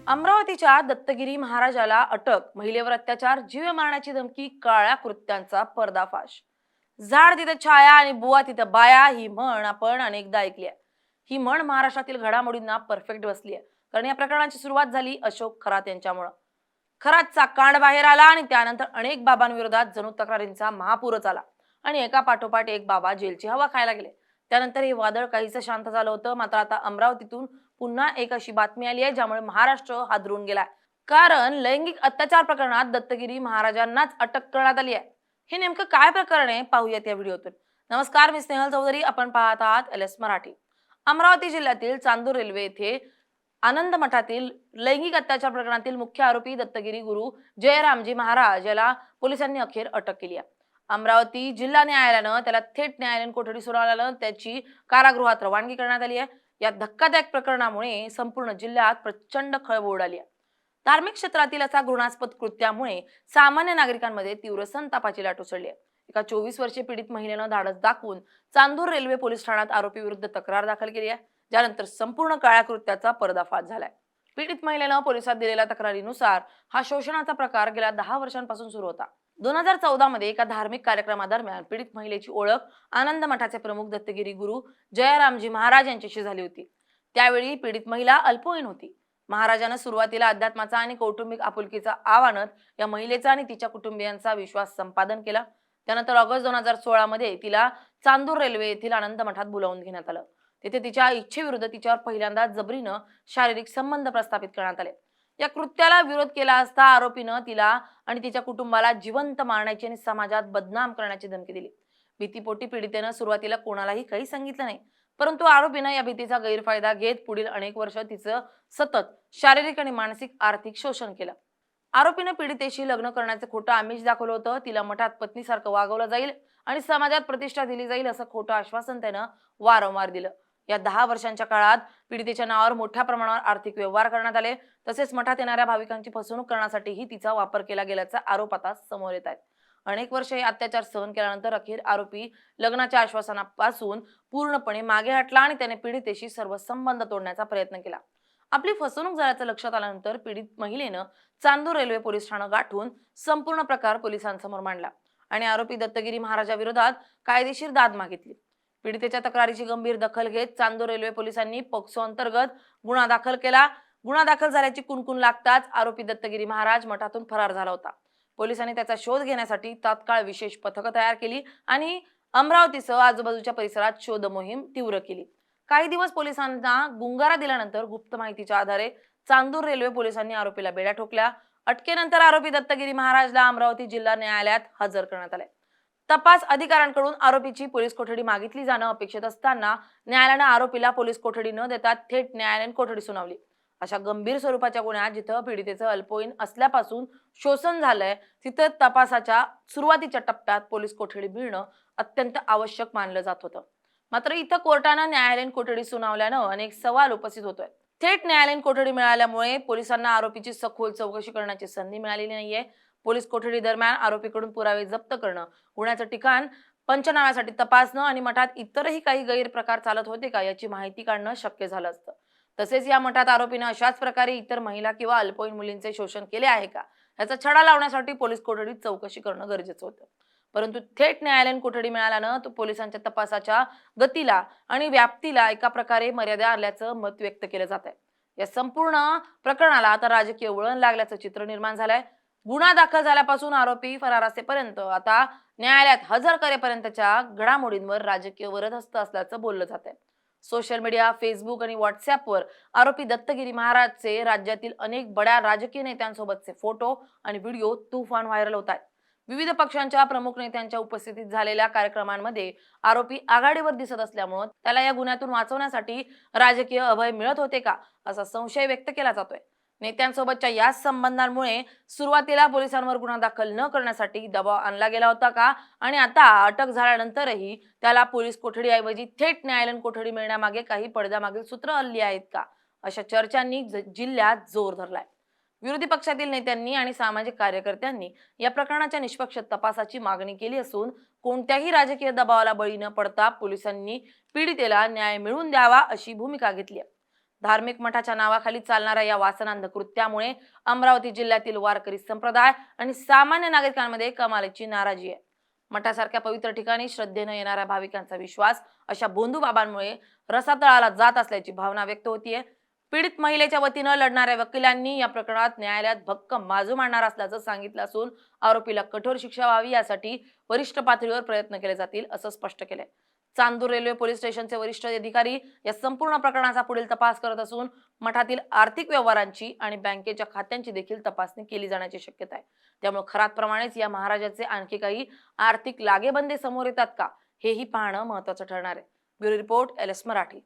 अमरावतीच्या दत्तगिरी महाराजाला अटक, महिलेवर अत्याचार, जीव मारण्याची धमकी, काळ्या कृत्यांचा पर्दाफाश. झाड तिथे छाया आणि बुवा तिथे बाया ही म्हण आपण अनेकदा ऐकली आहे. ही म्हण महाराष्ट्रातील घडामोडींना परफेक्ट बसली आहे, कारण या प्रकरणाची सुरुवात झाली अशोक खरात यांच्यामुळे. खरातचा कांड बाहेर आला आणि त्यानंतर अनेक बाबांविरोधात जणू तक्रारींचा महापूरच आला आणि एका पाठोपाठ एक बाबा जेलची हवा खायला गेले. त्यानंतर हे वादळ काहीसं शांत झालं होतं, मात्र आता अमरावतीतून पुन्हा एक अशी बातमी आली आहे ज्यामुळे महाराष्ट्र हादरून गेलाय. कारण लैंगिक अत्याचार प्रकरणात दत्तगिरी महाराजांनाच अटक करण्यात आली आहे. हे नेमकं काय प्रकरण आहे पाहूयात या व्हिडिओतून. नमस्कार, मी स्नेहल चौधरी, आपण पाहत आहात LS मराठी. अमरावती जिल्ह्यातील चांदूर रेल्वे येथे आनंद मठातील लैंगिक अत्याचार प्रकरणातील मुख्य आरोपी दत्तगिरी गुरु जयरामजी महाराज याला पोलिसांनी अखेर अटक केली आहे. अमरावती जिल्हा न्यायालयानं त्याला थेट न्यायालयीन कोठडी सुनावल्यानं त्याची कारागृहात रवानगी करण्यात आली आहे. या धक्कादायक प्रकरणामुळे संपूर्ण जिल्ह्यात प्रचंड खळबळ उडाली आहे. धार्मिक क्षेत्रातील असा घृणास्पद कृत्यामुळे सामान्य नागरिकांमध्ये तीव्र संतापाची लाट उसळली आहे. एका 24 वर्षीय पीडित महिलेनं धाडस दाखवून चांदूर रेल्वे पोलीस ठाण्यात आरोपी विरुद्ध तक्रार दाखल केली आहे, ज्यानंतर संपूर्ण काळ्या कृत्याचा पर्दाफाश झालाय. पीडित महिलेनं पोलिसात दिलेल्या तक्रारीनुसार हा शोषणाचा प्रकार गेल्या 10 वर्षांपासून सुरू होता. 2014 मध्ये एका धार्मिक कार्यक्रमादरम्यान पीडित महिलेची ओळख आनंद मठाचे प्रमुख दत्तगिरी गुरु जयरामजी महाराज यांच्याशी झाली होती. त्यावेळी पीडित महिला अल्पवयीन होती. महाराजांना सुरुवातीला अध्यात्माचा आणि कौटुंबिक आपुलकीचा आवाहनात या महिलेचा आणि तिच्या कुटुंबियांचा विश्वास संपादन केला. त्यानंतर ऑगस्ट 2016 मध्ये तिला चांदूर रेल्वे येथील आनंद मठात बोलावून घेण्यात आलं. तिथे तिच्या इच्छेविरुद्ध तिच्यावर पहिल्यांदा जबरीनं शारीरिक संबंध प्रस्थापित करण्यात आले. या कृत्याला विरोध केला असता आरोपीनं तिला आणि तिच्या कुटुंबाला जिवंत मारण्याची आणि समाजात बदनाम करण्याची धमकी दिली. भीतीपोटी पीडितेनं सुरुवातीला कोणालाही काही सांगितलं नाही, परंतु आरोपीनं या भीतीचा गैरफायदा घेत पुढील अनेक वर्ष तिचं सतत शारीरिक आणि मानसिक आर्थिक शोषण केलं. आरोपीनं पीडितेशी लग्न करण्याचं खोटं आमिष दाखवलं होतं. तिला मठात पत्नीसारखं वागवलं जाईल आणि समाजात प्रतिष्ठा दिली जाईल असं खोटं आश्वासन त्यानं वारंवार दिलं. या 10 वर्षांच्या काळात पीडितेच्या नावावर मोठ्या प्रमाणावर आर्थिक व्यवहार करण्यात आले. तसेच मठात येणाऱ्या भाविकांची फसवणूक करण्यासाठीही तिचा वापर केला गेल्याचा आरोप आता समोर येत आहेत. अनेक वर्ष हे अत्याचार सहन केल्यानंतर अखेर आरोपी लग्नाच्या आश्वासनापासून पूर्णपणे मागे हटला आणि त्याने पीडितेशी सर्व संबंध तोडण्याचा प्रयत्न केला. आपली फसवणूक झाल्याचं लक्षात आल्यानंतर पीडित महिलेनं चांदूर रेल्वे पोलीस ठाणं गाठून संपूर्ण प्रकार पोलिसांसमोर मांडला आणि आरोपी दत्तगिरी महाराजाविरोधात कायदेशीर दाद मागितली. पीडितेच्या तक्रारीची गंभीर दखल घेत चांदूर रेल्वे पोलिसांनी पोक्सो अंतर्गत गुन्हा दाखल केला. गुन्हा दाखल झाल्याची कुणकुण लागताच आरोपी दत्तगिरी महाराज मठातून फरार झाला होता. पोलिसांनी त्याचा शोध घेण्यासाठी तात्काळ विशेष पथकं तयार केली आणि अमरावतीसह आजूबाजूच्या परिसरात शोध मोहीम तीव्र केली. काही दिवस पोलिसांना गुंगारा दिल्यानंतर गुप्त माहितीच्या आधारे चांदूर रेल्वे पोलिसांनी आरोपीला बेड्या ठोकल्या. अटकेनंतर आरोपी दत्तगिरी महाराजला अमरावती जिल्हा न्यायालयात हजर करण्यात आले. तपास अधिकाऱ्यांकडून आरोपीची पोलीस कोठडी मागितली जाणं अपेक्षित असताना न्यायालयानं आरोपीला पोलीस कोठडी न देता थेट न्यायालयीन कोठडी सुनावली. अशा गंभीर स्वरूपाच्या गुन्ह्यात जिथं पीडितेचं अल्पवयीन असल्यापासून शोषण झालंय, तिथं तपासाच्या सुरुवातीच्या टप्प्यात पोलीस कोठडी मिळणं अत्यंत आवश्यक मानलं जात होतं. मात्र इथं कोर्टानं न्यायालयीन कोठडी सुनावल्यानं अनेक सवाल उपस्थित होतोय. थेट न्यायालयीन कोठडी मिळाल्यामुळे पोलिसांना आरोपीची सखोल चौकशी करण्याची संधी मिळालेली नाहीये. पोलीस कोठडी दरम्यान आरोपीकडून पुरावे जप्त करणं, गुन्ह्याचं ठिकाण पंचनाम्यासाठी तपासणं आणि मठात इतरही काही गैरप्रकार चालत होते का याची माहिती काढणं शक्य झालं असतं. तसेच या मठात आरोपीनं अशाच प्रकारे इतर महिला किंवा अल्पवयीन मुलींचे शोषण केले आहे का याचा छडा लावण्यासाठी पोलीस कोठडीत चौकशी करणं गरजेचं होतं. परंतु थेट न्यायालयीन कोठडी मिळाल्यानं तो पोलिसांच्या तपासाच्या गतीला आणि व्याप्तीला एका प्रकारे मर्यादा आल्याचं मत व्यक्त केलं जात आहे. या संपूर्ण प्रकरणाला आता राजकीय वळण लागल्याचं चित्र निर्माण झालंय. गुन्हा दाखल झाल्यापासून आरोपी फरार असेपर्यंत आता न्यायालयात हजर करेपर्यंतच्या घडामोडींवर राजकीय वरदहस्त असल्याचं बोललं जात आहे. सोशल मीडिया, फेसबुक आणि व्हॉट्सअपवर आरोपी दत्तगिरी महाराजचे राज्यातील अनेक बड्या राजकीय नेत्यांसोबतचे फोटो आणि व्हिडिओ तुफान व्हायरल होत आहेत. विविध पक्षांच्या प्रमुख नेत्यांच्या उपस्थितीत झालेल्या कार्यक्रमांमध्ये आरोपी आघाडीवर दिसत असल्यामुळे त्याला या गुन्ह्यातून वाचवण्यासाठी राजकीय अभय मिळत होते का असा संशय व्यक्त केला जातोय. नेत्यांसोबतच्या या संबंधांमुळे सुरुवातीला पोलिसांवर गुन्हा दाखल न करण्यासाठी दबाव आणला गेला होता का आणि आता अटक झाल्यानंतरही त्याला पोलीस कोठडीऐवजी थेट न्यायालयीन कोठडी मिळण्यामागे काही पडद्यामागील सूत्र हल्ली आहेत का अशा चर्चांनी जिल्ह्यात जोर धरलाय. विरोधी पक्षातील नेत्यांनी आणि सामाजिक कार्यकर्त्यांनी या प्रकरणाच्या निष्पक्ष तपासाची मागणी केली असून कोणत्याही राजकीय दबावाला बळी न पडता पोलिसांनी पीडितेला न्याय मिळवून द्यावा अशी भूमिका घेतली आहे. धार्मिक मठाच्या नावाखाली चालणाऱ्या या वासनांध कृत्यामुळे अमरावती जिल्ह्यातील वारकरी संप्रदाय आणि सामान्य नागरिकांमध्ये कमालीची नाराजी आहे. मठासारख्या पवित्र ठिकाणी श्रद्धेनं येणाऱ्या भाविकांचा विश्वास अशा बोंधू बाबांमुळे रसातळाला जात असल्याची भावना व्यक्त होतीये. पीडित महिलेच्या वतीनं लढणाऱ्या वकिलांनी या प्रकरणात न्यायालयात भक्कम बाजू मांडणार असल्याचं सांगितलं असून आरोपीला कठोर शिक्षा व्हावी यासाठी वरिष्ठ पातळीवर प्रयत्न केले जातील असं स्पष्ट केलंय. चांदूर रेल्वे पोलीस स्टेशनचे वरिष्ठ अधिकारी या संपूर्ण प्रकरणाचा पुढील तपास करत असून मठातील आर्थिक व्यवहारांची आणि बँकेच्या खात्यांची देखील तपासणी केली जाण्याची शक्यता आहे. त्यामुळे खरातप्रमाणेच या महाराजाचे आणखी काही आर्थिक लागेबंदे समोर येतात का हेही पाहणं महत्त्वाचं ठरणार आहे. Bureau report LS Marathi.